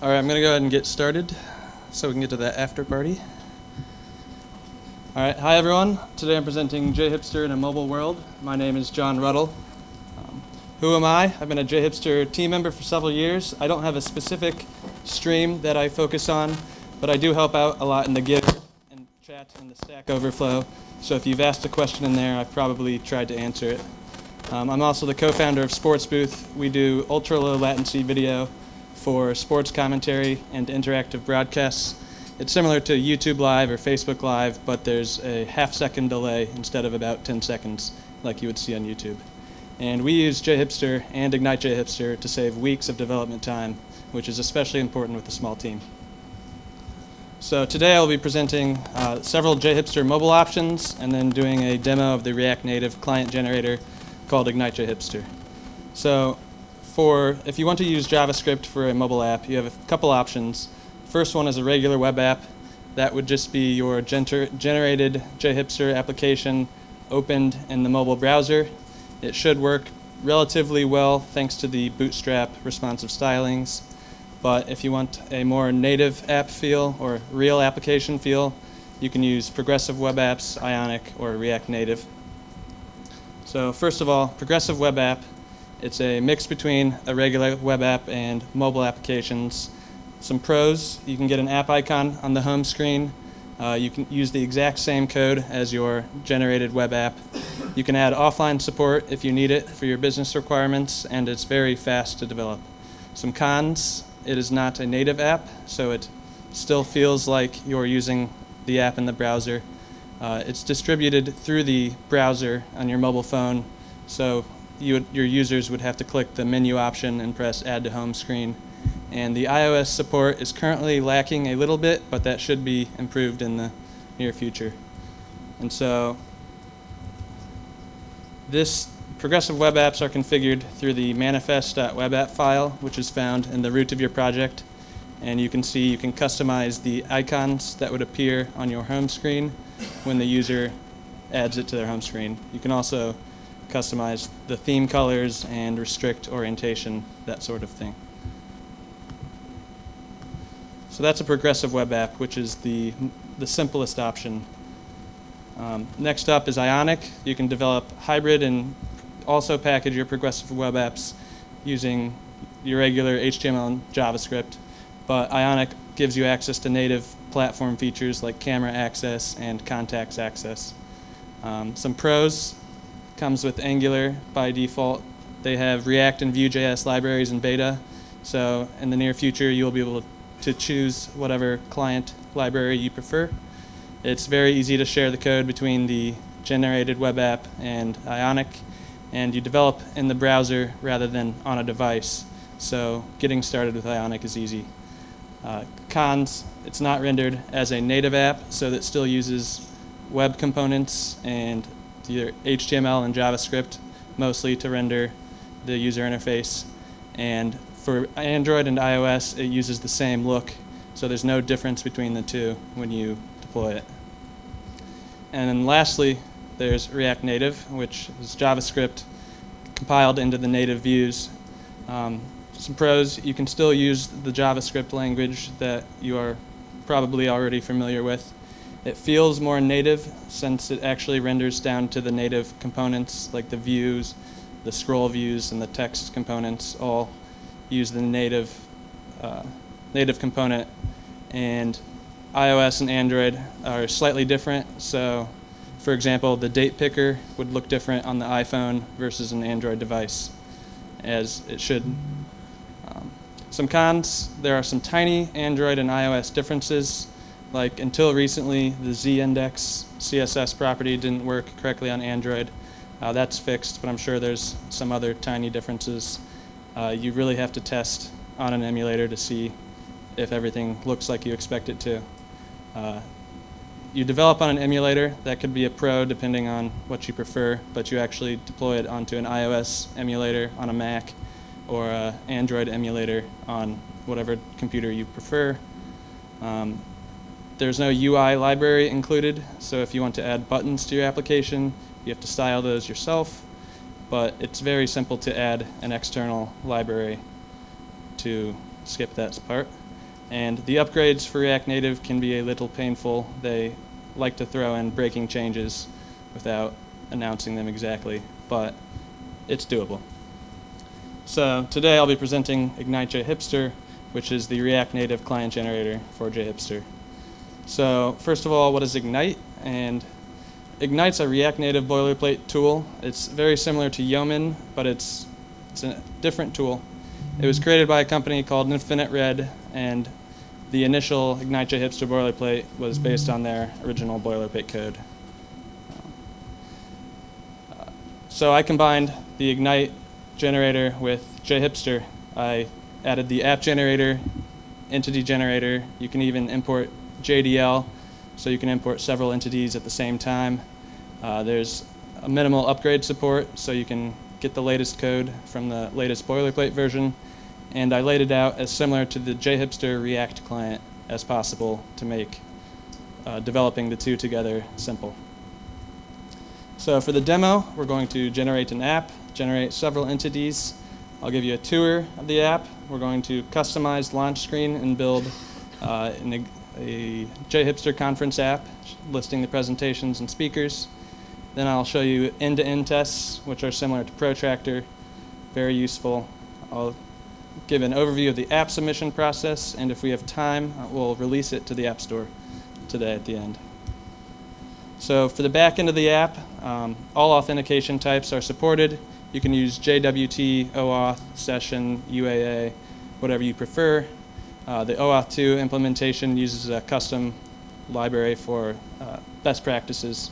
All right, I'm going to go ahead and get started so we can get to the after party. All right, hi everyone. Today I'm presenting JHipster in a mobile world. My name is Jon Ruddell. Who am I? I've been a JHipster team member for several years. I don't have a specific stream that I focus on, but I do help out a lot in the Git and chat and the Stack Overflow. So if you've asked a question in there, I've probably tried to answer it. I'm also the co-founder of Sports Booth. We do ultra-low latency video for sports commentary and interactive broadcasts. It's similar to YouTube Live or Facebook Live, but there's a half-second delay instead of about 10 seconds like you would see on YouTube. And we use JHipster and Ignite JHipster to save weeks of development time, which is especially important with a small team. So today I'll be presenting several JHipster mobile options and then doing a demo of the React Native client generator called Ignite JHipster. So if you want to use JavaScript for a mobile app, you have a couple options. First one is a regular web app. That would just be your generated JHipster application opened in the mobile browser. It should work relatively well thanks to the Bootstrap responsive stylings. But if you want a more native app feel or real application feel, you can use progressive web apps, Ionic, or React Native. So first of all, progressive web app. It's a mix between a regular web app and mobile applications. Some pros: you can get an app icon on the home screen. You can use the exact same code as your generated web app. You can add offline support if you need it for your business requirements, and it's very fast to develop. Some cons: it is not a native app, so it still feels like you're using the app in the browser. It's distributed through the browser on your mobile phone, so your users would have to click the menu option and press Add to Home Screen. And the iOS support is currently lacking a little bit, but that should be improved in the near future. And so this progressive web apps are configured through the manifest.webapp file, which is found in the root of your project. And you can see you can customize the icons that would appear on your home screen when the user adds it to their home screen. You can also customize the theme colors and restrict orientation, that sort of thing. So that's a progressive web app, which is the simplest option. Next up is Ionic. You can develop hybrid and also package your progressive web apps using your regular HTML and JavaScript, but Ionic gives you access to native platform features like camera access and contacts access. Some pros: comes with Angular by default. They have React and Vue.js libraries in beta, so in the near future you'll be able to choose whatever client library you prefer. It's very easy to share the code between the generated web app and Ionic, and you develop in the browser rather than on a device, so getting started with Ionic is easy. Cons: it's not rendered as a native app, so that still uses web components and either HTML and JavaScript mostly to render the user interface. And for Android and iOS, it uses the same look, so there's no difference between the two when you deploy it. And then lastly, there's React Native, which is JavaScript compiled into the native views. Some pros: you can still use the JavaScript language that you are probably already familiar with. It feels more native since it actually renders down to the native components, like the views, the scroll views, and the text components all use the native component. And iOS and Android are slightly different. So, for example, the date picker would look different on the iPhone versus an Android device, as it should. Some cons: there are some tiny Android and iOS differences. Like, until recently, the z-index CSS property didn't work correctly on Android. That's fixed, but I'm sure there's some other tiny differences. You really have to test on an emulator to see if everything looks like you expect it to. You develop on an emulator. That could be a pro depending on what you prefer, but you actually deploy it onto an iOS emulator on a Mac or an Android emulator on whatever computer you prefer. There's no UI library included, so if you want to add buttons to your application, you have to style those yourself, but it's very simple to add an external library to skip that part. And the upgrades for React Native can be a little painful. They like to throw in breaking changes without announcing them exactly, but it's doable. So today I'll be presenting Ignite JHipster, which is the React Native client generator for JHipster. So first of all, what is Ignite? And Ignite's a React Native boilerplate tool. It's very similar to Yeoman, but it's a different tool. It was created by a company called Infinite Red, and the initial Ignite JHipster boilerplate was based on their original boilerplate code. So I combined the Ignite generator with JHipster. I added the app generator, entity generator. You can even import JDL, so you can import several entities at the same time. There's a minimal upgrade support, so you can get the latest code from the latest boilerplate version. And I laid it out as similar to the JHipster React client as possible to make developing the two together simple. So for the demo, we're going to generate an app, generate several entities. I'll give you a tour of the app. We're going to customize launch screen and build a JHipster conference app listing the presentations and speakers. Then I'll show you end-to-end tests, which are similar to Protractor, very useful. I'll give an overview of the app submission process, and if we have time, we'll release it to the App Store today at the end. So for the back end of the app, all authentication types are supported. You can use JWT, OAuth, Session, UAA, whatever you prefer. The OAuth 2 implementation uses a custom library for best practices.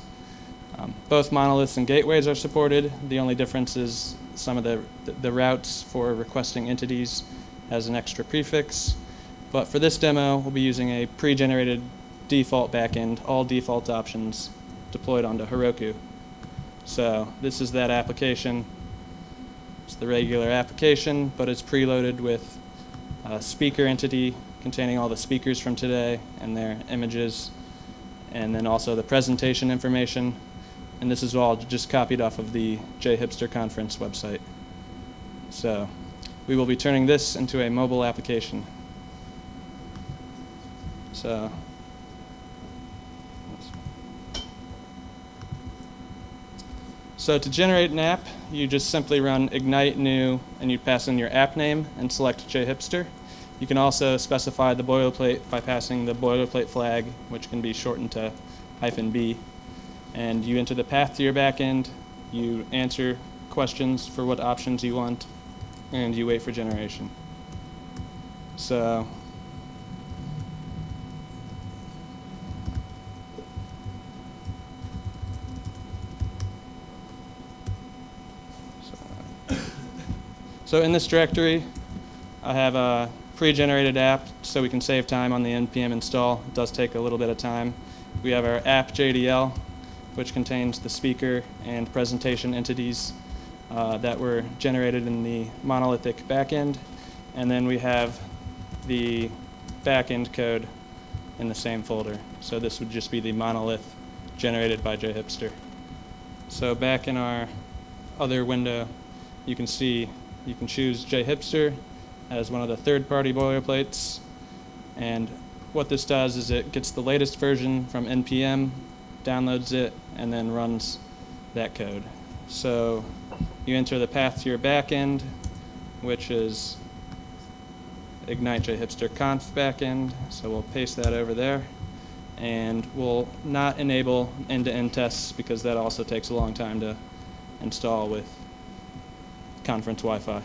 Both monoliths and gateways are supported. The only difference is some of the routes for requesting entities has an extra prefix. But for this demo, we'll be using a pre-generated default backend, all default options deployed onto Heroku. So this is that application. It's the regular application, but it's preloaded with a speaker entity containing all the speakers from today and their images, and then also the presentation information. And this is all just copied off of the JHipster conference website. So we will be turning this into a mobile application. So to generate an app, you just simply run ignite new, and you pass in your app name and select JHipster. You can also specify the boilerplate by passing the boilerplate flag, which can be shortened to -b. And you enter the path to your backend, you answer questions for what options you want, and you wait for generation. So in this directory, I have a pre-generated app so we can save time on the npm install. It does take a little bit of time. We have our app JDL, which contains the speaker and presentation entities that were generated in the monolithic backend. And then we have the backend code in the same folder. So this would just be the monolith generated by JHipster. So back in our other window, you can see you can choose JHipster as one of the third-party boilerplates. And what this does is it gets the latest version from NPM, downloads it, and then runs that code. So you enter the path to your backend, which is Ignite JHipster Conf backend. So we'll paste that over there. And we'll not enable end-to-end tests because that also takes a long time to install with conference Wi-Fi.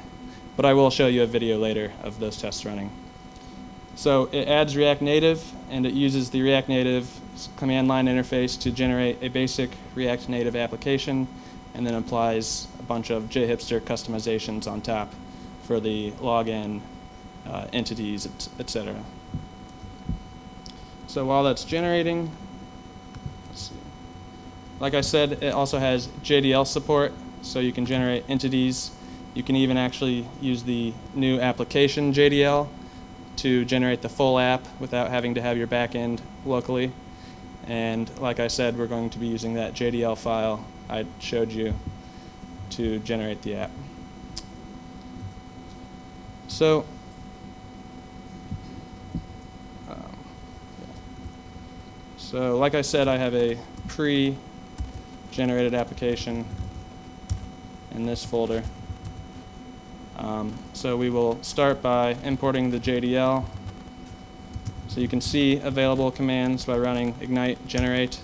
But I will show you a video later of those tests running. So it adds React Native, and it uses the React Native command line interface to generate a basic React Native application, and then applies a bunch of JHipster customizations on top for the login, entities, etc. So while that's generating, let's see. Like I said, it also has JDL support, so you can generate entities. You can even actually use the new application JDL to generate the full app without having to have your backend locally. And like I said, we're going to be using that JDL file I showed you to generate the app. So like I said, I have a pre-generated application in this folder. So we will start by importing the JDL. So you can see available commands by running ignite generate,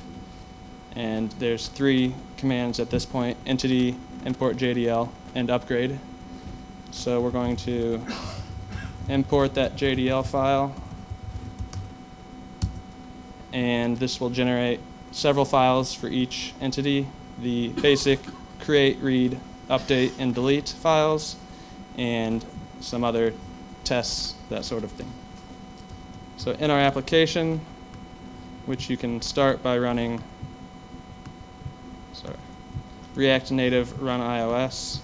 and there's 3 commands at this point: entity, import JDL, and upgrade. So we're going to import that JDL file, and this will generate several files for each entity: the basic create, read, update, and delete files, and some other tests, that sort of thing. So in our application, which you can start by running React Native run iOS.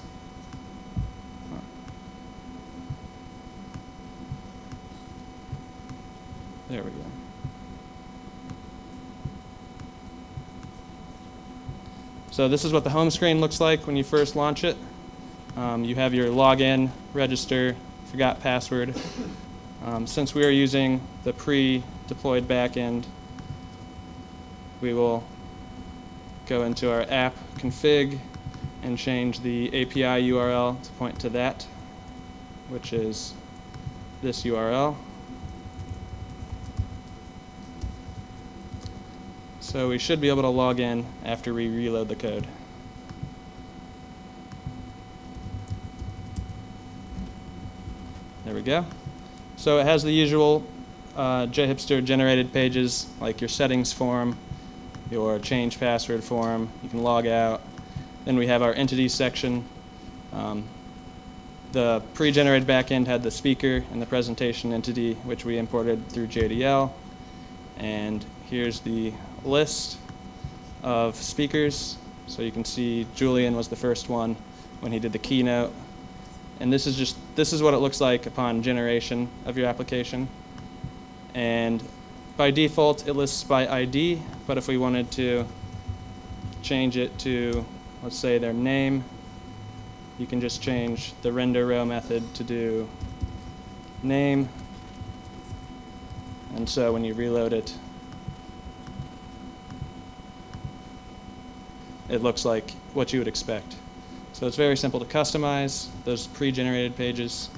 There we go. So this is what the home screen looks like when you first launch it. You have your login, register, forgot password. Since we are using the pre-deployed backend, we will go into our app config and change the API URL to point to that, which is this URL. So we should be able to log in after we reload the code. There we go. So it has the usual JHipster generated pages, like your settings form, your change password form. You can log out. Then we have our entities section. The pre-generated backend had the speaker and the presentation entity, which we imported through JDL. And here's the list of speakers. So you can see Julian was the first one when he did the keynote. And this is what it looks like upon generation of your application. And by default, it lists by ID, but if we wanted to change it to, let's say, their name, you can just change the render row method to do name. And so when you reload it, it looks like what you would expect. So it's very simple to customize those pre-generated pages.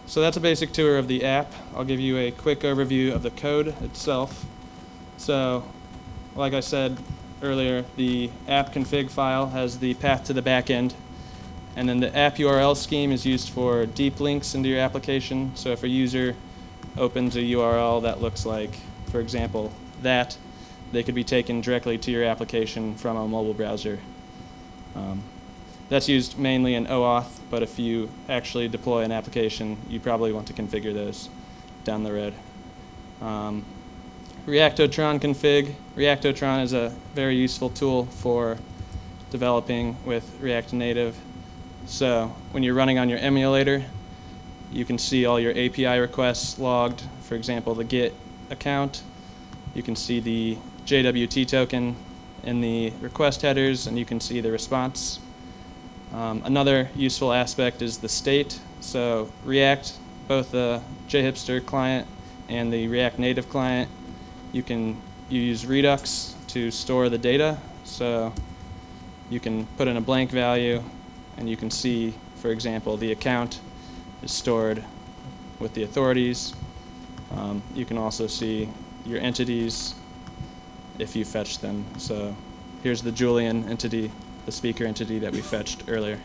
So that's a basic tour of the app. I'll give you a quick overview of the code itself. So, like I said earlier, the app config file has the path to the backend, and then the app URL scheme is used for deep links into your application. So if a user opens a URL that looks like, for example, that, they could be taken directly to your application from a mobile browser. That's used mainly in OAuth, but if you actually deploy an application, you probably want to configure those down the road. Reactotron config. Reactotron is a very useful tool for developing with React Native. So when you're running on your emulator, you can see all your API requests logged. For example, the Git account. You can see the JWT token in the request headers, and you can see the response. Another useful aspect is the state. So React, both the JHipster client and the React Native client, you use Redux to store the data. So you can put in a blank value, and you can see, for example, the account is stored with the authorities. You can also see your entities if you fetch them. So here's the Julian entity, the speaker entity that we fetched earlier.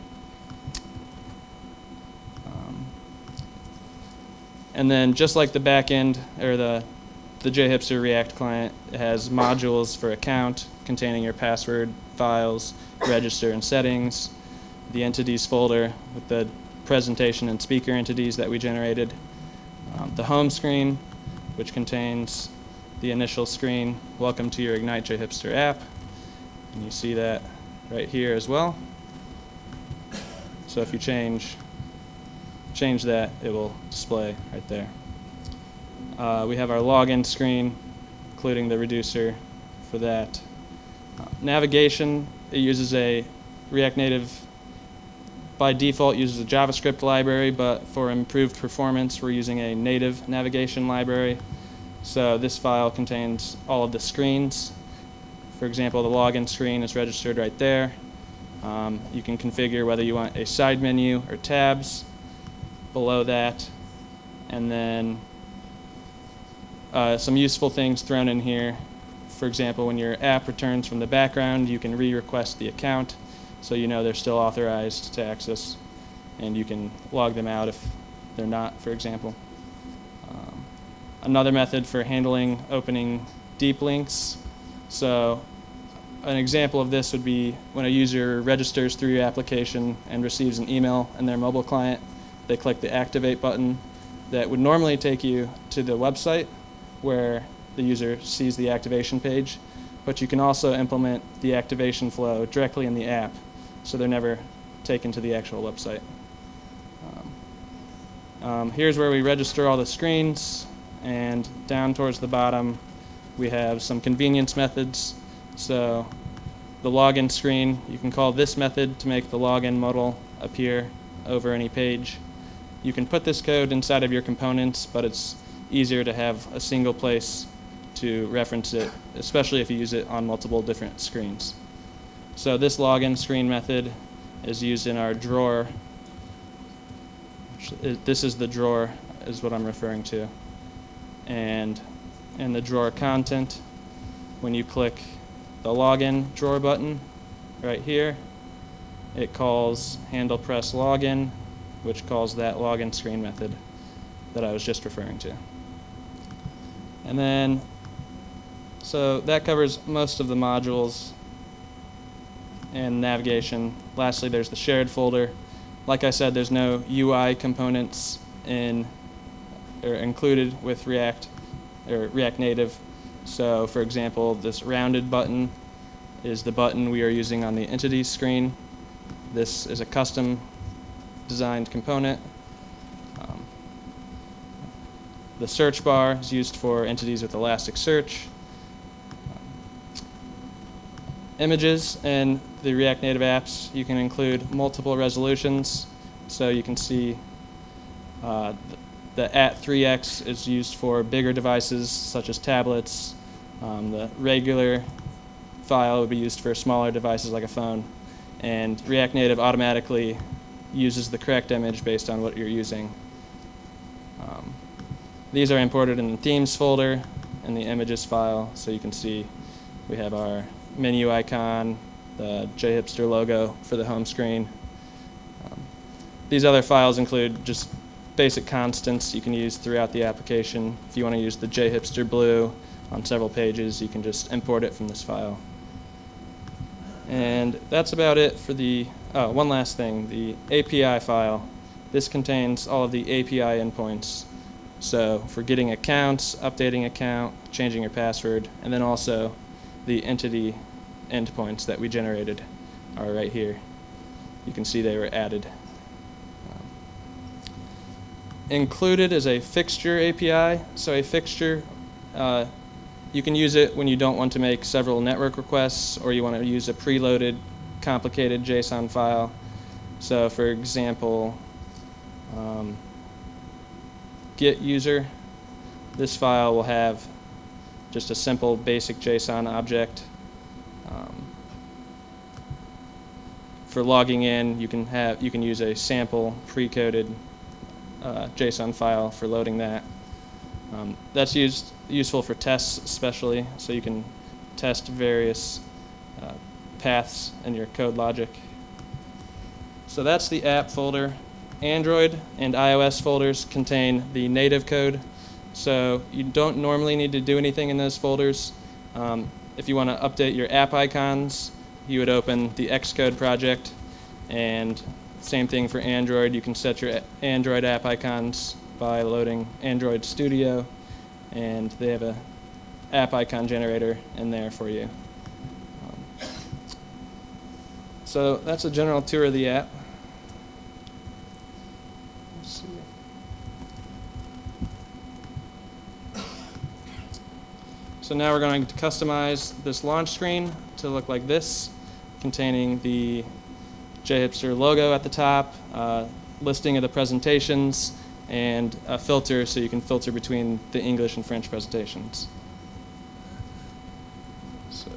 And then just like the backend, or the JHipster React client, it has modules for account containing your password, files, register, and settings, the entities folder with the presentation and speaker entities that we generated, the home screen, which contains the initial screen, welcome to your Ignite JHipster app, and you see that right here as well. So if you change that, it will display right there. We have our login screen, including the reducer for that. Navigation, it uses a React Native, by default uses a JavaScript library, but for improved performance, we're using a native navigation library. So this file contains all of the screens. For example, the login screen is registered right there. You can configure whether you want a side menu or tabs below that. And then some useful things thrown in here. For example, when your app returns from the background, you can re-request the account so you know they're still authorized to access, and you can log them out if they're not, for example. Another method for handling opening deep links. So an example of this would be when a user registers through your application and receives an email in their mobile client, they click the activate button that would normally take you to the website where the user sees the activation page, but you can also implement the activation flow directly in the app, so they're never taken to the actual website. Here's where we register all the screens, and down towards the bottom we have some convenience methods. So the login screen, you can call this method to make the login modal appear over any page. You can put this code inside of your components, but it's easier to have a single place to reference it, especially if you use it on multiple different screens. So this login screen method is used in our drawer. This is the drawer, is what I'm referring to. And in the drawer content, when you click the login drawer button right here, it calls handle press login, which calls that login screen method that I was just referring to. And then, so that covers most of the modules and navigation. Lastly, there's the shared folder. Like I said, there's no UI components included with React or React Native. So for example, this rounded button is the button we are using on the entities screen. This is a custom designed component. The search bar is used for entities with Elasticsearch. Images in the React Native apps, you can include multiple resolutions. So you can see the @3x is used for bigger devices such as tablets. The regular file would be used for smaller devices like a phone. And React Native automatically uses the correct image based on what you're using. These are imported in the themes folder in the images file, so you can see we have our menu icon, the JHipster logo for the home screen. These other files include just basic constants you can use throughout the application. If you want to use the JHipster blue on several pages, you can just import it from this file. And that's about it for the, one last thing, the API file. This contains all of the API endpoints. So for getting accounts, updating account, changing your password, and then also the entity endpoints that we generated are right here. You can see they were added. Included is a fixture API. So a fixture, you can use it when you don't want to make several network requests or you want to use a preloaded, complicated JSON file. So for example, get user, this file will have just a simple basic JSON object. For logging in, you can use a sample pre-coded JSON file for loading that. That's useful for tests especially, so you can test various paths in your code logic. So that's the app folder. Android and iOS folders contain the native code, so you don't normally need to do anything in those folders. If you want to update your app icons, you would open the Xcode project, and same thing for Android. You can set your Android app icons by loading Android Studio, and they have a app icon generator in there for you. So that's a general tour of the app. Let's see. So now we're going to customize this launch screen to look like this, containing the JHipster logo at the top, listing of the presentations, and a filter so you can filter between the English and French presentations. So,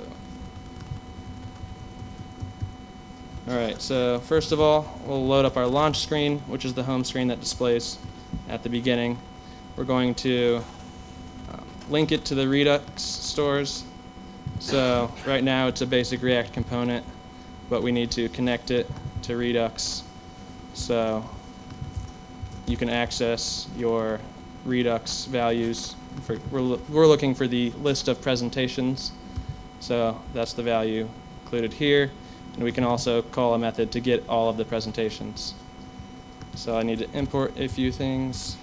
all right, so first of all, we'll load up our launch screen, which is the home screen that displays at the beginning. We're going to link it to the Redux stores. So right now it's a basic React component, but we need to connect it to Redux so you can access your Redux values. We're looking for the list of presentations, so that's the value included here, and we can also call a method to get all of the presentations. So I need to import a few things.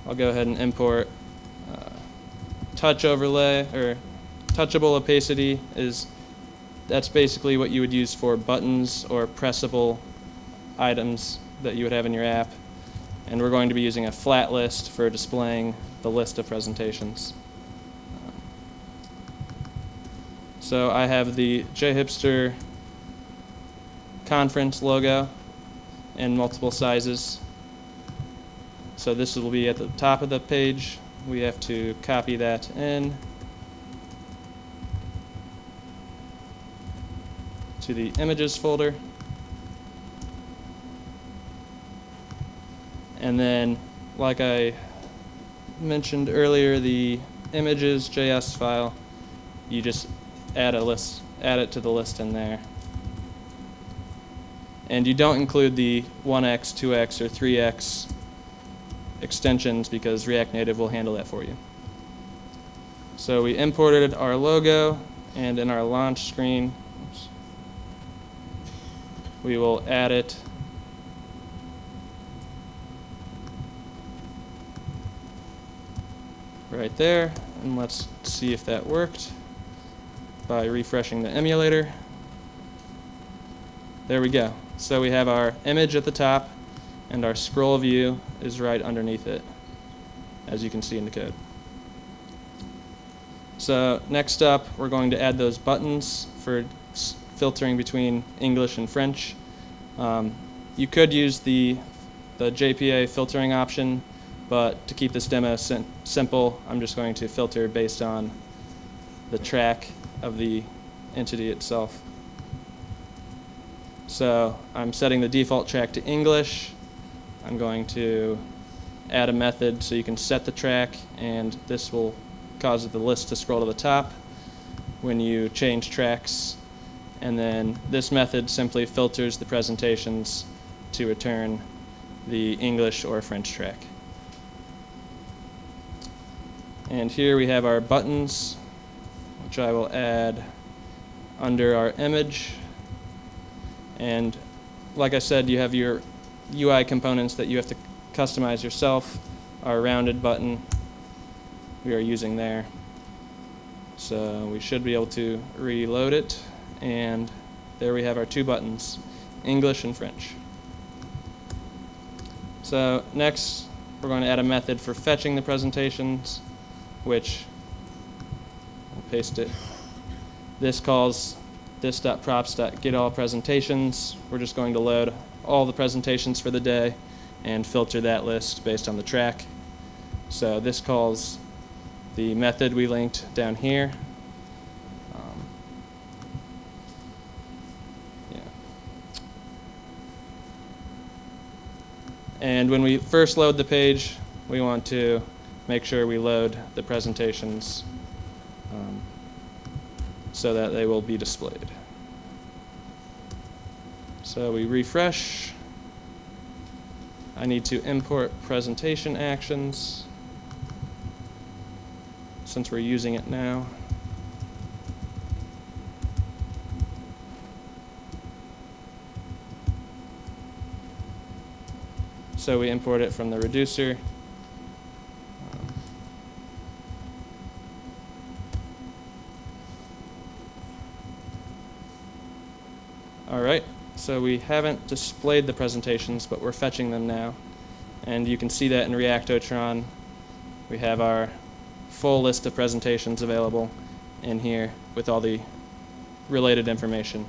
I'll go ahead and import touch overlay, or touchable opacity. That's basically what you would use for buttons or pressable items that you would have in your app. And we're going to be using a flat list for displaying the list of presentations. So I have the JHipster conference logo in multiple sizes. So this will be at the top of the page. We have to copy that in to the images folder. And then, like I mentioned earlier, the images.js file, you just add it to the list in there. And you don't include the 1x, 2x, or 3x extensions because React Native will handle that for you. So we imported our logo, and in our launch screen, we will add it right there, and let's see if that worked by refreshing the emulator. There we go. So we have our image at the top, and our scroll view is right underneath it, as you can see in the code. So next up, we're going to add those buttons for filtering between English and French. You could use the JPA filtering option, but to keep this demo simple, I'm just going to filter based on the track of the entity itself. So I'm setting the default track to English. I'm going to add a method so you can set the track, and this will cause the list to scroll to the top when you change tracks. And then this method simply filters the presentations to return the English or French track. And here we have our buttons, which I will add under our image. And like I said, you have your UI components that you have to customize yourself. Our rounded button we are using there. So we should be able to reload it, and there we have our two buttons, English and French. So next, we're going to add a method for fetching the presentations, which I'll paste it. This calls this.props.getAllPresentations. We're just going to load all the presentations for the day and filter that list based on the track. So this calls the method we linked down here. And when we first load the page, we want to make sure we load the presentations so that they will be displayed. So we refresh. I need to import presentation actions since we're using it now. So we import it from the reducer. All right, so we haven't displayed the presentations, but we're fetching them now. And you can see that in Reactotron. We have our full list of presentations available in here with all the related information.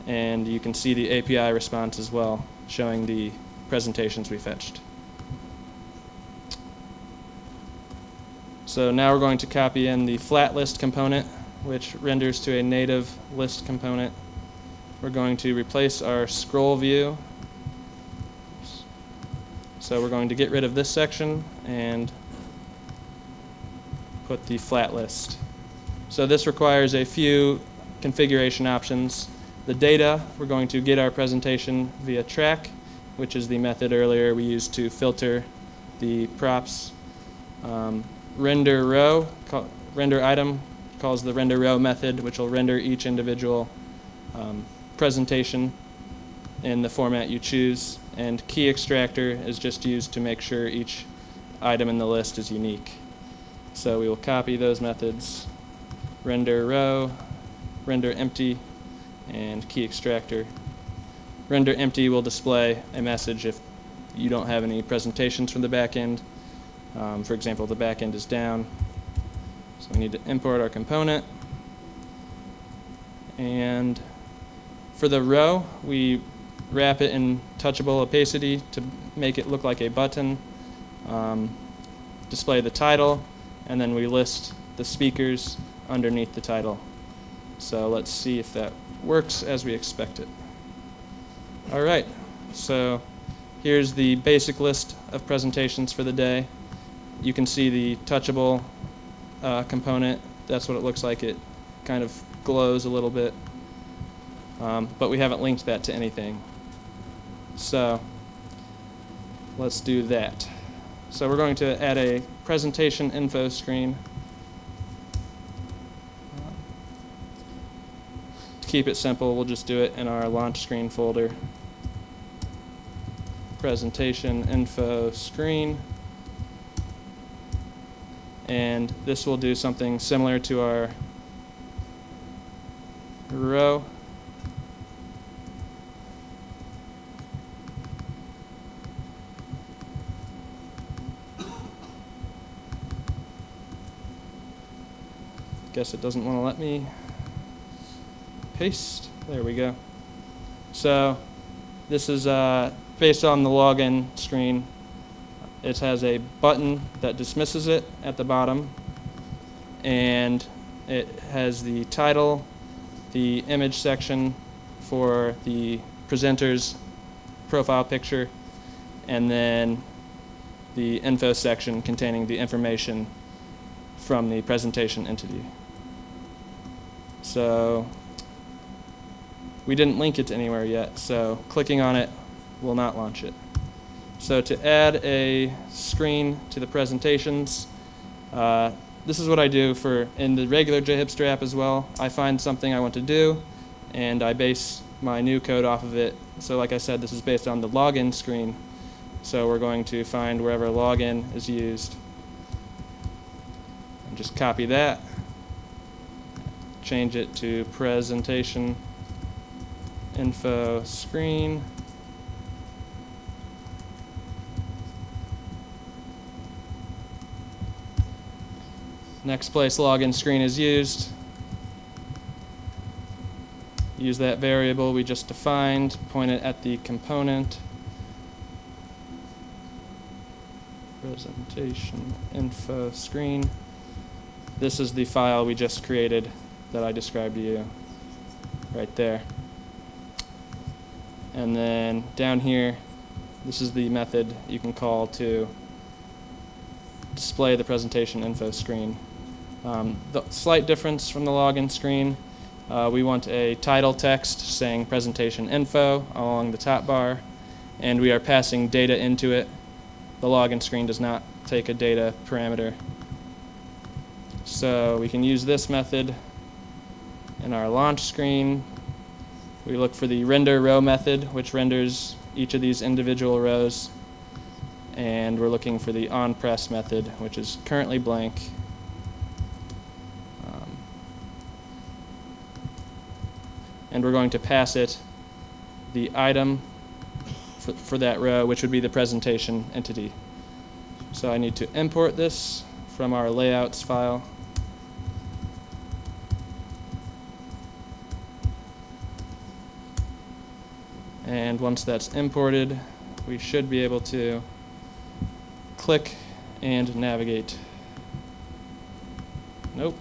and you can see the API response as well, showing the presentations we fetched. So now we're going to copy in the flat list component, which renders to a native list component. We're going to replace our scroll view. So we're going to get rid of this section and put the flat list. So this requires a few configuration options. The data, we're going to get our presentation via track, which is the method earlier we used to filter the props. Render row, render item calls the render row method, which will render each individual presentation in the format you choose. And key extractor is just used to make sure each item in the list is unique. So we will copy those methods, render row, render empty, and key extractor. Render empty will display a message if you don't have any presentations from the back end. For example, the back end is down. So we need to import our component. And for the row, we wrap it in touchable opacity to make it look like a button, display the title, and then we list the speakers underneath the title. So let's see if that works as we expect it. All right, so here's the basic list of presentations for the day. You can see the touchable component. That's what it looks like. It kind of glows a little bit, but we haven't linked that to anything. So let's do that. So we're going to add a presentation info screen. To keep it simple, we'll just do it in our launch screen folder. Presentation info screen. And this will do something similar to our row. Guess it doesn't want to let me paste. There we go. So this is based on the login screen. It has a button that dismisses it at the bottom, and it has the title, the image section for the presenter's profile picture, and then the info section containing the information from the presentation entity. So we didn't link it anywhere yet, so clicking on it will not launch it. So to add a screen to the presentations, this is what I do in the regular JHipster app as well. I find something I want to do, and I base my new code off of it. So like I said, this is based on the login screen. So we're going to find wherever login is used. And just copy that, change it to presentation info screen. Next place login screen is used. Use that variable we just defined, point it at the component. Presentation info screen. This is the file we just created that I described to you right there. And then down here, this is the method you can call to display the presentation info screen. The slight difference from the login screen, we want a title text saying presentation info along the top bar, and we are passing data into it. The login screen does not take a data parameter. So we can use this method in our launch screen. We look for the render row method, which renders each of these individual rows. And we're looking for the onPress method, which is currently blank. And we're going to pass it the item for that row, which would be the presentation entity. So I need to import this from our layouts file. And once that's imported, we should be able to click and navigate. Nope.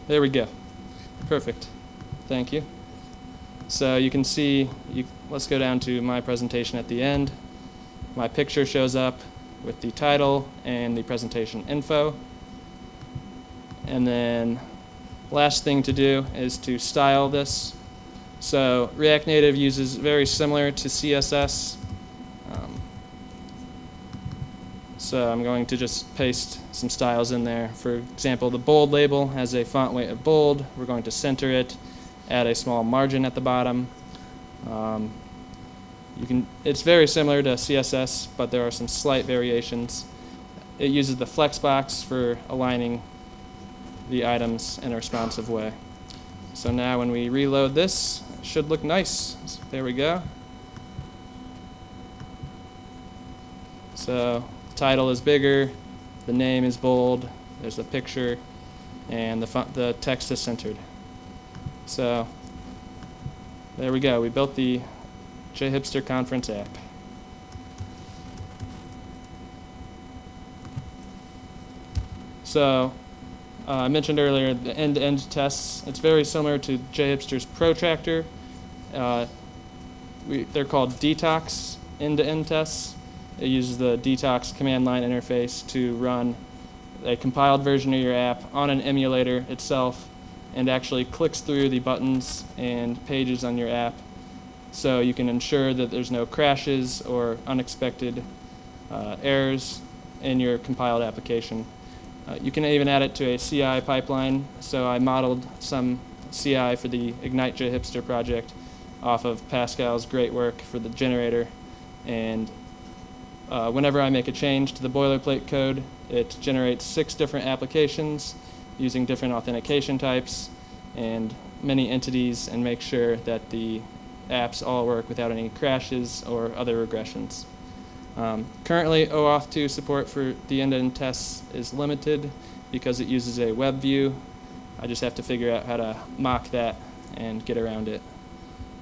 There we go. Perfect. Thank you. So you can see, let's go down to my presentation at the end. My picture shows up with the title and the presentation info. And then last thing to do is to style this. So React Native uses very similar to CSS. So I'm going to just paste some styles in there. For example, the bold label has a font weight of bold. We're going to center it, add a small margin at the bottom. It's very similar to CSS, but there are some slight variations. It uses the flexbox for aligning the items in a responsive way. So now when we reload this, it should look nice. So there we go. So title is bigger, the name is bold, there's a picture, and the text is centered. So there we go. We built the JHipster conference app. So I mentioned earlier the end-to-end tests. It's very similar to JHipster's protractor. They're called detox end-to-end tests. It uses the detox command line interface to run a compiled version of your app on an emulator itself and actually clicks through the buttons and pages on your app so you can ensure that there's no crashes or unexpected errors in your compiled application. You can even add it to a CI pipeline. So I modeled some CI for the Ignite JHipster project off of Pascal's great work for the generator. And whenever I make a change to the boilerplate code, it generates 6 different applications using different authentication types and many entities, and make sure that the apps all work without any crashes or other regressions. Currently, OAuth 2 support for the end-to-end tests is limited because it uses a web view. I just have to figure out how to mock that and get around it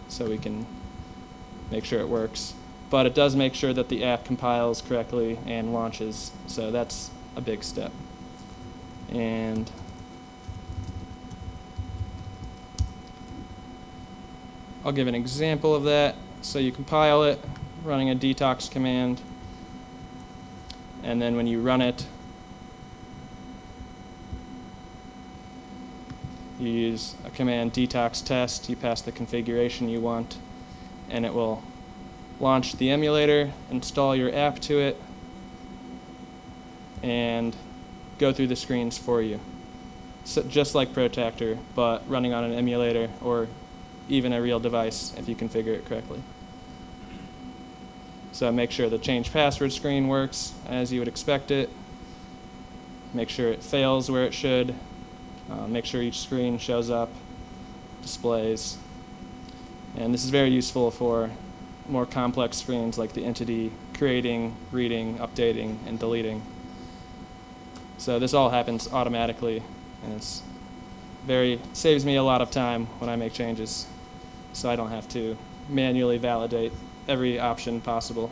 so we can make sure it works. But it does make sure that the app compiles correctly and launches, so that's a big step. And I'll give an example of that. So you compile it running a detox command, and then when you run it, you use a command detox test, you pass the configuration you want, and it will launch the emulator, install your app to it, and go through the screens for you. So just like Protactor, but running on an emulator or even a real device if you configure it correctly. So make sure the change password screen works as you would expect it. Make sure it fails where it should. Make sure each screen shows up, displays. And this is very useful for more complex screens like the entity creating, reading, updating, and deleting. So this all happens automatically, and saves me a lot of time when I make changes, so I don't have to manually validate every option possible.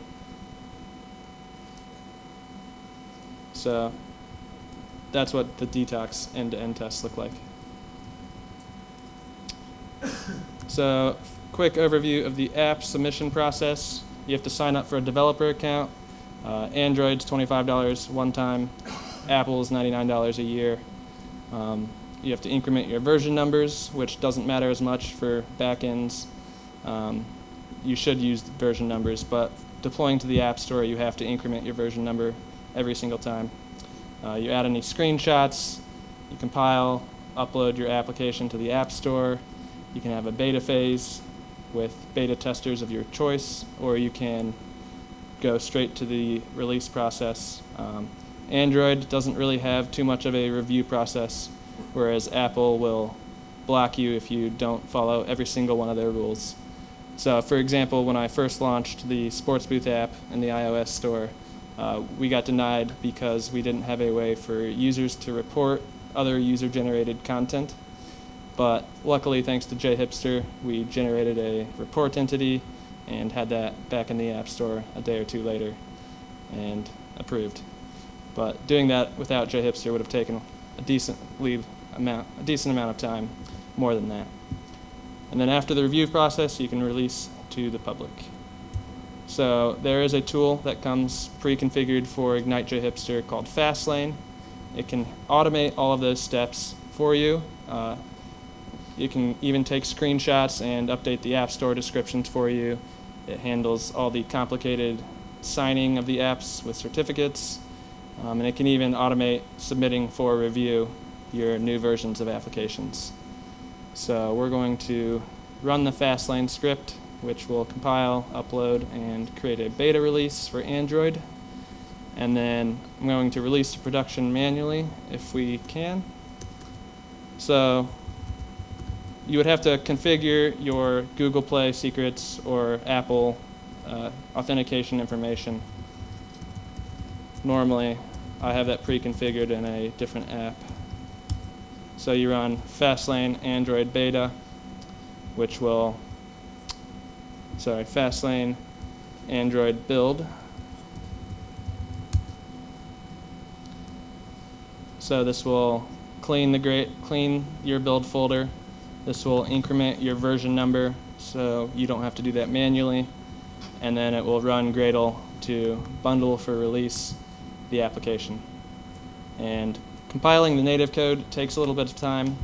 So that's what the detox end-to-end tests look like. So quick overview of the app submission process. You have to sign up for a developer account. Android's $25 one time. Apple's $99 a year. You have to increment your version numbers, which doesn't matter as much for backends. You should use the version numbers, but deploying to the App Store, you have to increment your version number every single time. You add any screenshots, you compile, upload your application to the App Store. You can have a beta phase with beta testers of your choice, or you can go straight to the release process. Android doesn't really have too much of a review process, whereas Apple will block you if you don't follow every single one of their rules. So for example, when I first launched the Sports Booth app in the iOS store, we got denied because we didn't have a way for users to report other user-generated content. But luckily, thanks to JHipster, we generated a report entity and had that back in the App Store a day or two later and approved. But doing that without JHipster would have taken a decent amount of time, more than that. And then after the review process, you can release to the public. So there is a tool that comes pre-configured for Ignite JHipster called Fastlane. It can automate all of those steps for you. You can even take screenshots and update the App Store descriptions for you. It handles all the complicated signing of the apps with certificates. And it can even automate submitting for review your new versions of applications. So we're going to run the Fastlane script, which will compile, upload, and create a beta release for Android. And then I'm going to release to production manually if we can. So you would have to configure your Google Play secrets or Apple authentication information. Normally, I have that pre-configured in a different app. So you run Fastlane Android Beta, which will, Fastlane Android Build. So this will clean your build folder. This will increment your version number, so you don't have to do that manually. And then it will run Gradle to bundle for release the application. And compiling the native code takes a little bit of time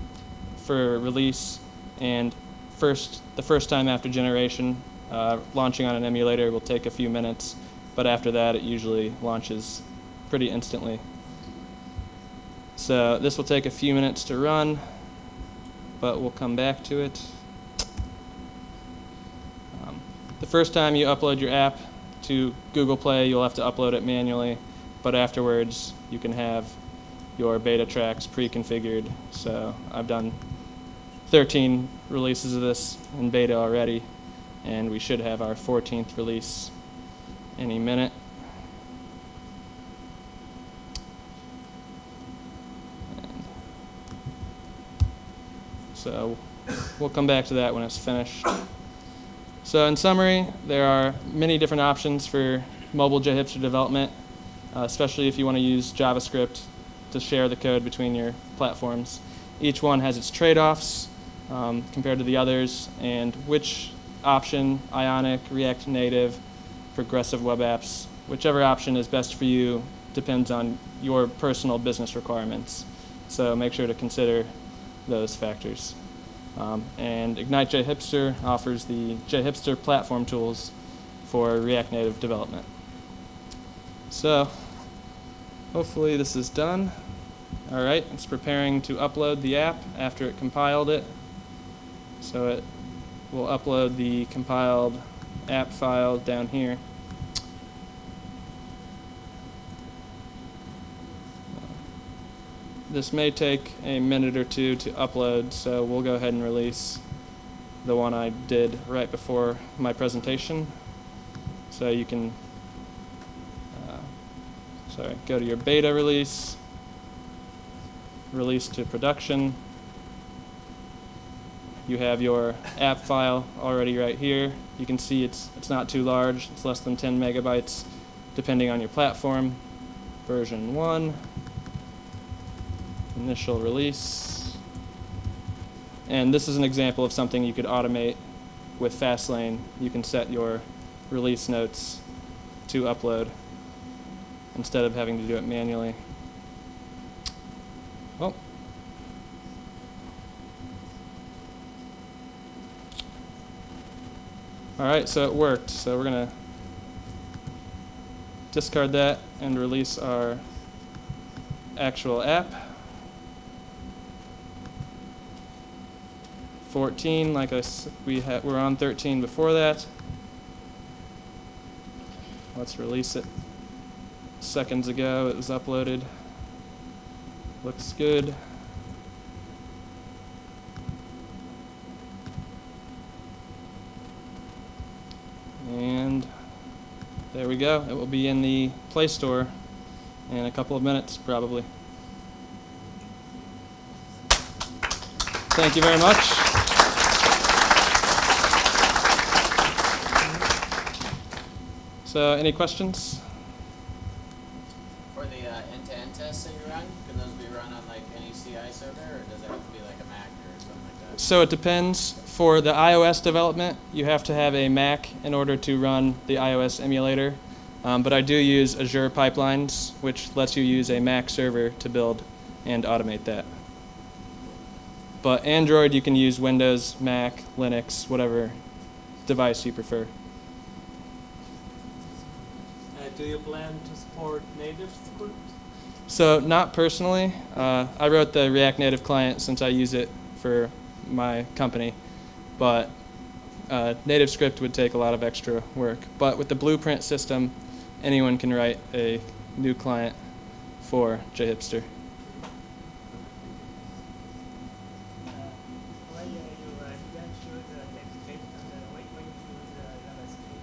for release, and the first time after generation, launching on an emulator will take a few minutes, but after that it usually launches pretty instantly. So this will take a few minutes to run, but we'll come back to it. The first time you upload your app to Google Play, you'll have to upload it manually, but afterwards you can have your beta tracks pre-configured. So I've done 13 releases of this in beta already, and we should have our 14th release any minute. So we'll come back to that when it's finished. So in summary, there are many different options for mobile JHipster development, especially if you want to use JavaScript to share the code between your platforms. Each one has its trade-offs compared to the others, and which option, Ionic, React Native, progressive web apps, whichever option is best for you depends on your personal business requirements. So make sure to consider those factors. And Ignite JHipster offers the JHipster platform tools for React Native development. So hopefully this is done. All right, it's preparing to upload the app after it compiled it. So it will upload the compiled app file down here. This may take a minute or two to upload, so we'll go ahead and release the one I did right before my presentation. So you can go to your beta release, release to production. You have your app file already right here. You can see it's not too large. It's less than 10 megabytes, depending on your platform. Version 1, initial release. And this is an example of something you could automate with Fastlane. You can set your release notes to upload instead of having to do it manually. Well, all right, so it worked. So we're going to discard that and release our actual app. 14, like I said, we're on 13 before that. Let's release it. seconds ago. It was uploaded. Looks good. And there we go. It will be in the Play Store in a couple of minutes, probably. Thank you very much. So, any questions? For the end-to-end tests that you run, can those be run on like any CI server, or does it have to be like a Mac or something like that? So it depends. For the iOS development, you have to have a Mac in order to run the iOS emulator. But I do use Azure Pipelines, which lets you use a Mac server to build and automate that. But Android, you can use Windows, Mac, Linux, whatever device you prefer. Do you plan to support native script? So not personally. I wrote the React Native client since I use it for my company. But native script would take a lot of extra work. But with the Blueprint system, anyone can write a new client for JHipster. Why you didn't choose TypeScript and why you choose JavaScript?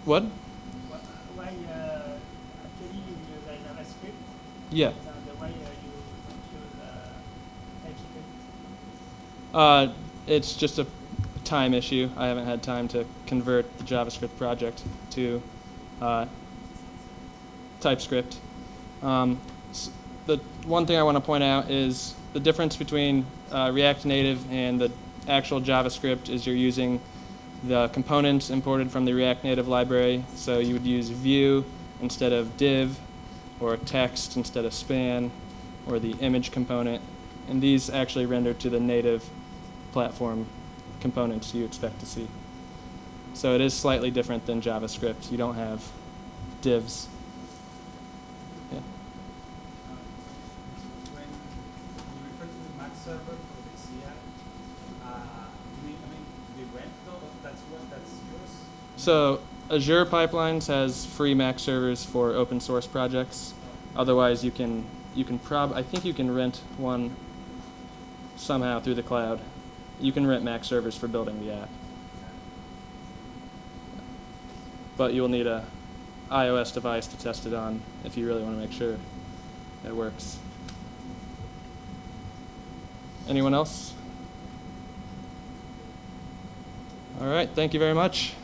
What? Why actually you use JavaScript? Yeah. And why you choose TypeScript? It's just a time issue. I haven't had time to convert the JavaScript project to TypeScript. The one thing I want to point out is the difference between React Native and the actual JavaScript is you're using the components imported from the React Native library. So you would use view instead of div, or text instead of span, or the image component. And these actually render to the native platform components you expect to see. So it is slightly different than JavaScript. You don't have divs. Yeah. When you refer to the Mac server for the CI, the web though, that's yours? So Azure Pipelines has free Mac servers for open source projects. Otherwise, I think you can rent one somehow through the cloud. You can rent Mac servers for building the app. But you will need a iOS device to test it on if you really want to make sure it works. Anyone else? All right, thank you very much.